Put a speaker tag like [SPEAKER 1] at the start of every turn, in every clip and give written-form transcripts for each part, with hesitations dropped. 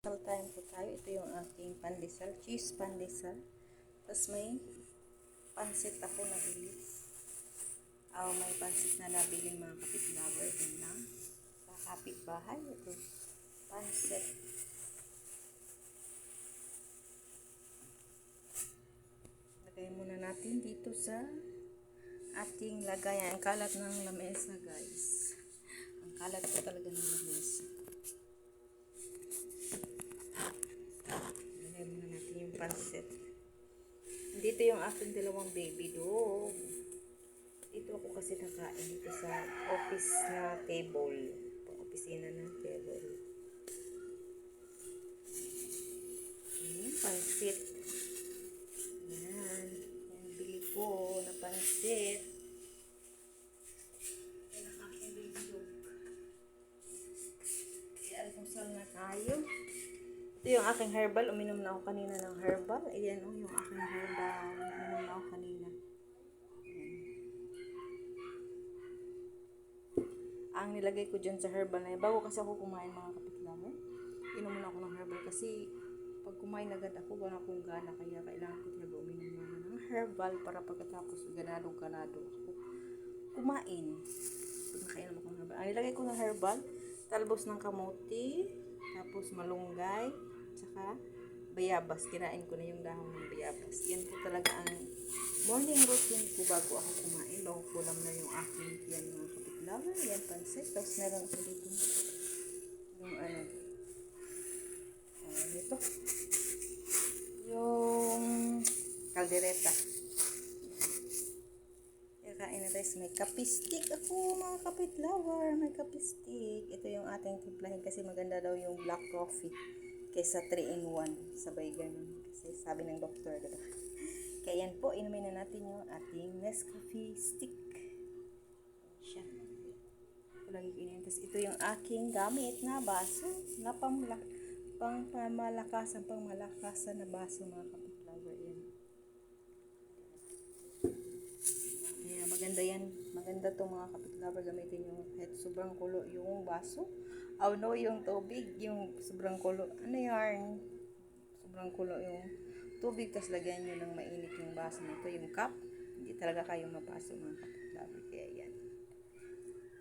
[SPEAKER 1] Time po tayo. Ito yung aking pandesal, cheese pandesal. Tapos may pansit ako nabili. May pansit na nabili mga kapitbahay din lang. Sa kapitbahay, ito. Pansit. Lagay muna natin dito sa ating lagayan. Ang kalat ng lamesa, guys. Ang kalat po talaga ng lamesa. Pansit. Dito yung aking dalawang baby dog. Dito ako kasi nakain dito sa office na table. Opisina na table. Pansit. Yan. Yan bili ko na pansit. Yan ang aking baby dog. Kaya almusal na tayo. Ito yung aking herbal. Uminom na ako kanina ng herbal. Ayan o, yung aking herbal. Uminom na ako kanina. Ayan. Ang nilagay ko dyan sa herbal na yun, bago kasi ako kumain mga kapitbahay, inom na ako ng herbal kasi pag kumain agad ako, wala akong gana. Kaya kailangan ko talaga uminom naman ng herbal para pagkatapos ganado-ganado ako kumain. Pag nakainom ako ng herbal. Ang nilagay ko ng herbal, talbos ng kamote, tapos malunggay, tsaka bayabas. Kinain ko na yung dahon ng bayabas. Yan po talaga ang morning routine ko bago ako kumain. Bago kulam na yung aking yan mga kapitlawan. Yan pansit. Tapos meron ako dito yung dito yung kaldereta. Kain na guys. May kapistik ako mga kapitlawan. May kapistik. Ito yung ating timplahin kasi maganda daw yung black coffee kaysa 3-in-1. Sabay ganun. Kasi sabi ng doktor, diba? Kaya yan po, inumin na natin yung ating Nescafe stick. Siya. Ito lagi kinin. Tapos ito yung aking gamit na baso na pangmalakasan na baso mga kapitlawan. Yan. Kaya maganda yan. Maganda to mga kapitlawan. Gamitin yung kahit sobrang kulo yung baso. No, yung tubig, yung sobrang kulo. Ano yarn? Sobrang kulo yung tubig, tapos lagyan nyo ng mainit yung baso nito, yung cup. Hindi talaga kayo mapaso mga kapitbahay. Kaya yan.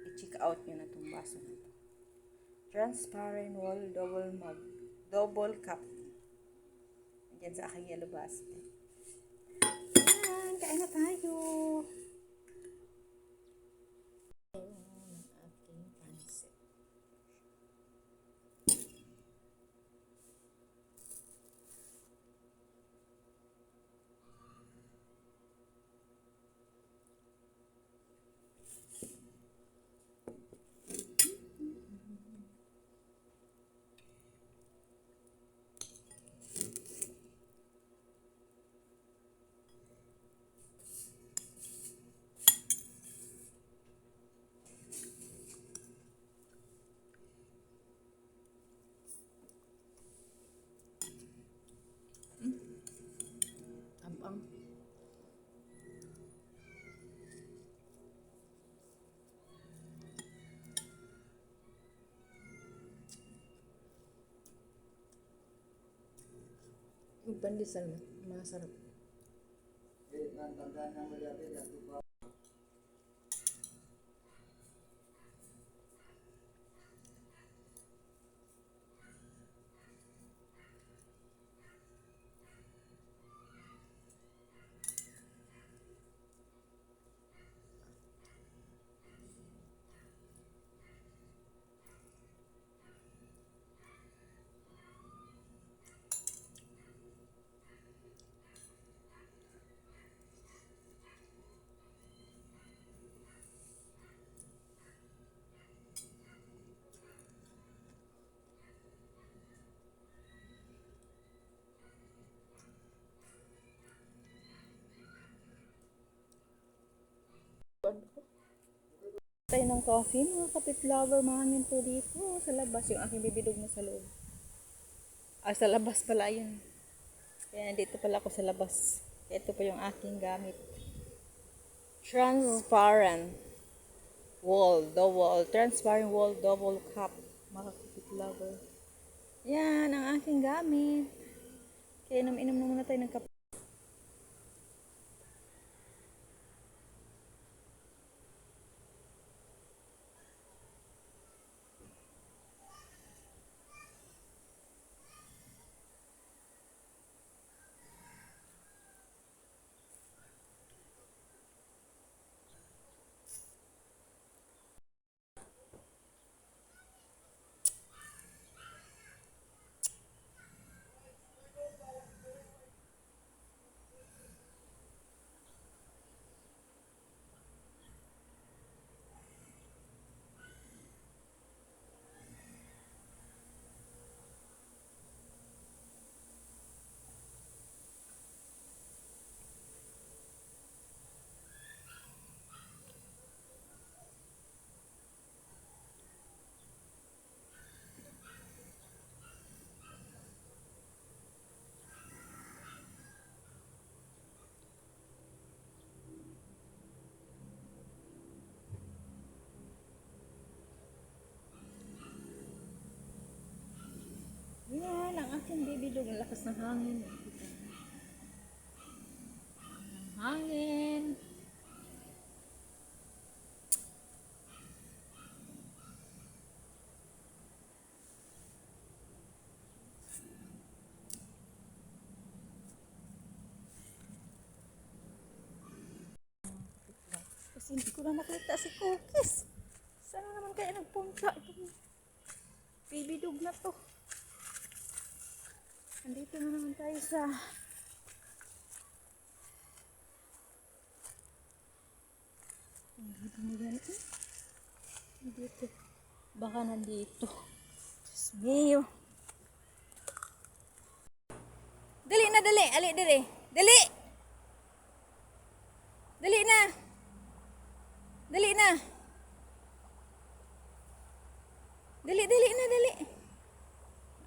[SPEAKER 1] I-check out nyo na itong baso nito. Transparent wall, double mug. Double cup. Yan sa aking yellow basket. Yan, kain na tayo. Ang yung pandesal masarap. Tayo ng coffee mga kapitlover, mahangin po dito sa labas. Yung aking bibidog na sa loob. Sa labas pala yun. Kaya dito pala ako sa labas. Ito po yung aking gamit. Transparent wall, double cup mga kapitlover. Yan ang gamit. Kaya inom na muna tayo ng kape. Yan, ang aking baby dog. Ang lakas ng hangin. Ang hangin. Kasi hindi ko na nakita si Cookies. Saan naman kaya nagpunta itong baby dog na to? Andito na naman tayo sa dito. Baka nandito. Diyos mio. Dali na, dali. Ali, dali. Dali! Dali na! Dali na! Dali, dali na, dali.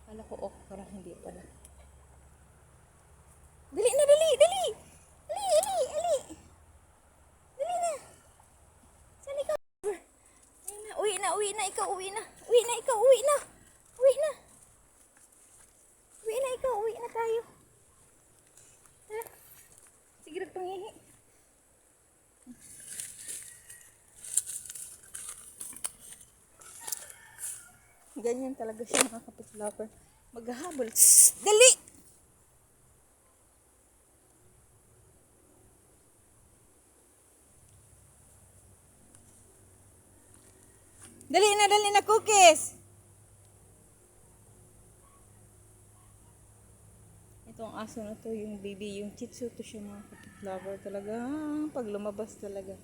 [SPEAKER 1] Akala ko okra, hindi pala. Dali na, dali, dali! Ali, ali, ali! Dali na! Saan ikaw? Uwi na, uwi na, ikaw, uwi na. Uwi na, ikaw, uwi na. Uwi na. Uwi na, ikaw, uwi na tayo. Tara. Sige, nagpangihi. Ganyan talaga siya, mga kapit-lover. Maghahabol. Dali! Dali na, Cookies! Itong aso na to, yung baby, yung Shih Tzu to siya, mga kapit-lover. Talaga, pag lumabas talaga,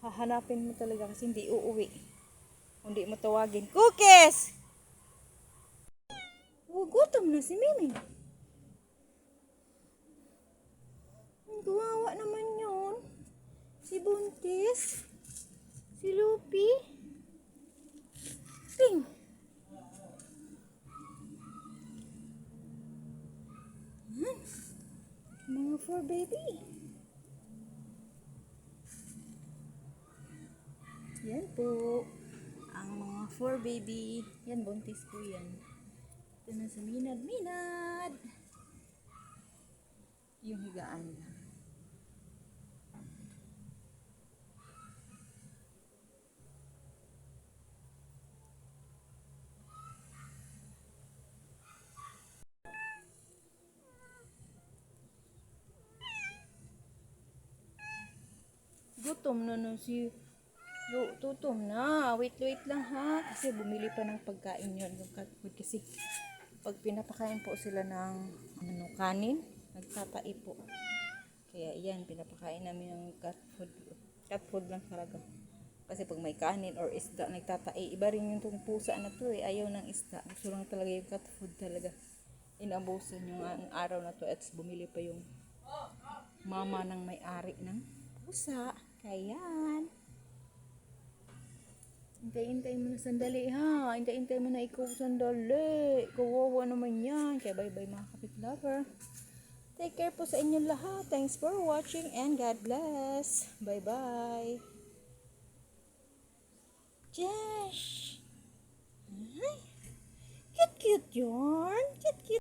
[SPEAKER 1] hahanapin mo talaga kasi hindi uuwi. Hindi mo tawagin, Cookies! Oh, gutom na si Mimi. Kawawa naman yun. Si Buntis. Si Lupi. Ting. Mga fur baby. Yan po. Ang mga fur baby. Yan, buntis po yan. Ito na sa minad. Yung higaan niya. Gutom na si Tutom na. Wait lang ha. Kasi bumili pa ng pagkain yun. Yung cat food. Kasi pag pinapakain po sila ng kanin, nagtatai po. Kaya yan, pinapakain namin ng cat food. Cat food lang talaga. Kasi pag may kanin or isda, nagtatai. Iba rin yung pusa na to eh. Ayaw ng isda. Gusto lang talaga yung cat food talaga. Inabusan yung araw na to. At bumili pa yung mama ng may-ari ng pusa. Kayan. Hintay mo na sandali ha. Hintay mo na ikaw sandali. Kawawa naman yan. Kaya bye-bye mga kapit-lover. Take care po sa inyong lahat. Thanks for watching and God bless. Bye-bye. Josh. Cute yun. Cute.